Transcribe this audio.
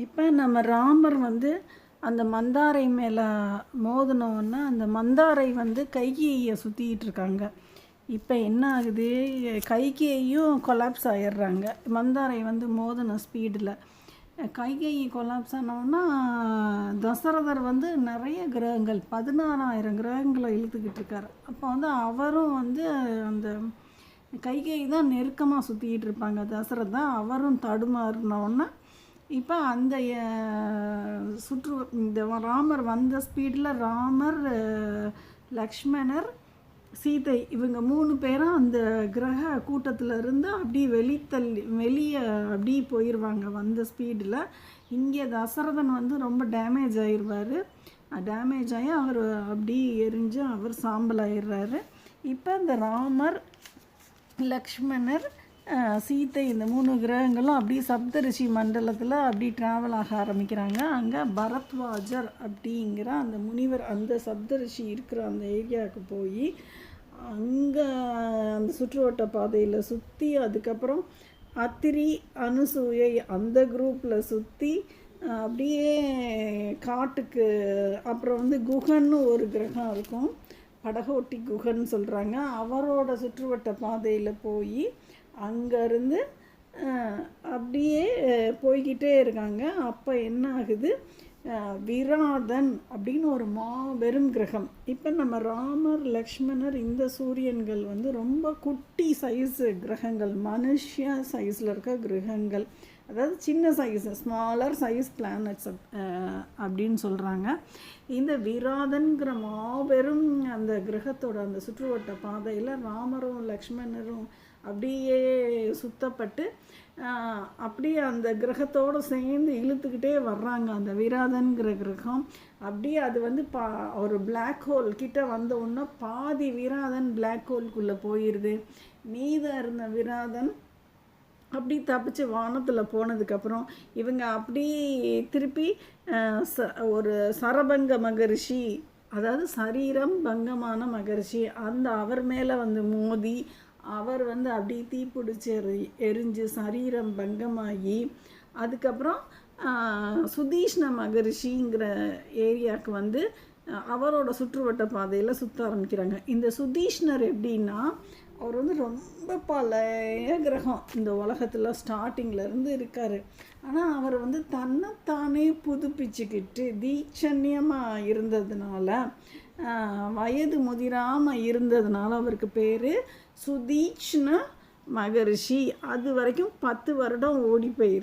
இப்போ நம்ம ராமர் வந்து அந்த மந்தாரை மேலே மோதினோன்னா அந்த மந்தாரை வந்து கைகேயியை சுற்றிக்கிட்டு இருக்காங்க. இப்போ என்ன ஆகுது, கைகேயும் கொலாப்ஸ் ஆகிடுறாங்க. மந்தாரை வந்து மோதின ஸ்பீடில் கைகேயி கொலாப்ஸ் ஆனோன்னா தசரதர் வந்து நிறைய கிரகங்கள் 16,000 கிரகங்களை இழுத்துக்கிட்டு இருக்கார். அப்போ வந்து அவரும் வந்து அந்த கைகேயி தான் நெருக்கமாக சுற்றிக்கிட்டு இருப்பாங்க. தசரதன் அவரும் தடுமாறினோன்னா இப்போ அந்த இந்த ராமர் வந்த ஸ்பீடில் ராமர், லக்ஷ்மணர், சீதை இவங்க 3 பேரும் அந்த கிரக கூட்டத்தில் இருந்து அப்படியே வெளியே அப்படியே போயிடுவாங்க வந்த ஸ்பீடில். இங்கே தசரதன் வந்து ரொம்ப டேமேஜ் ஆகிடுவார். டேமேஜ் ஆகி அவர் அப்படி எரிஞ்சு அவர் சாம்பல் ஆகிடுறாரு. இப்போ இந்த ராமர், லக்ஷ்மணர், சீதை இந்த 3 கிரகங்களும் அப்படியே சப்தரிஷி மண்டலத்தில் அப்படி ட்ராவல் ஆக ஆரம்பிக்கிறாங்க. அங்கே பரத்வாஜர் அப்படிங்கிற அந்த முனிவர் அந்த சப்தரிஷி இருக்கிற அந்த ஏரியாவுக்கு போய் அங்கே அந்த சுற்றுவட்ட பாதையில் சுற்றி, அதுக்கப்புறம் அத்திரி, அனுசூயை அந்த குரூப்பில் சுற்றி அப்படியே காட்டுக்கு அப்புறம் வந்து குகன்னு ஒரு கிரகம் இருக்கும், படகோட்டி குகன்னு சொல்கிறாங்க, அவரோட சுற்றுவட்ட பாதையில் போய் அங்கேருந்து அப்படியே போய்கிட்டே இருக்காங்க. அப்போ என்ன ஆகுது, விராதன் அப்படின்னு ஒரு மாபெரும் கிரகம். இப்போ நம்ம ராமர், லக்ஷ்மணர் இந்த சூரியன்கள் வந்து ரொம்ப குட்டி சைஸு கிரகங்கள், மனுஷ சைஸில் இருக்க கிரகங்கள், அதாவது சின்ன சைஸு, ஸ்மாலர் சைஸ் பிளானட்ஸ் அப்படின்னு சொல்கிறாங்க. இந்த விராதன்கிற மாபெரும் அந்த கிரகத்தோட அந்த சுற்றுவட்ட பாதையில் ராமரும் லக்ஷ்மணரும் அப்படியே சுத்தப்பட்டு அப்படியே அந்த கிரகத்தோடு சேர்ந்து இழுத்துக்கிட்டே வர்றாங்க. அந்த விராதன்கிற கிரகம் அப்படியே அது வந்து ஒரு பிளாக் ஹோல் கிட்ட வந்தோன்னா பாதி விராதன் பிளாக் ஹோல்குள்ளே போயிடுது. மீதம் இருந்த விராதன் அப்படி தப்பிச்சு வானத்தில் போனதுக்கப்புறம் இவங்க அப்படி திருப்பி ஒரு சரபங்க மகரிஷி, அதாவது சரீரம் பங்கமான மகரிஷி, அந்த அவர் மேலே வந்து மோதி அவர் வந்து அப்படி தீப்பிடிச்சு எரிஞ்சு சரீரம் பங்கமாகி, அதுக்கப்புறம் சுதீஷ்ண மகரிஷிங்கிற ஏரியாவுக்கு வந்து அவரோட சுற்றுவட்ட பாதையில் சுற்ற ஆரம்பிக்கிறாங்க. இந்த சுதீஷ்ணர் எப்படின்னா அவர் வந்து ரொம்ப பழைய கிரகம், இந்த உலகத்தில் ஸ்டார்டிங்கிலேருந்து இருக்கார். ஆனால் அவர் வந்து தன்னைத்தானே புதுப்பிச்சுக்கிட்டு தீட்சண்யமாக இருந்ததுனால, வயது முதிராமல் இருந்ததுனால அவருக்கு பேர் சுதீஷ்ண மகரிஷி. அது வரைக்கும் 10 வருடம் ஓடி போயிடுச்சு.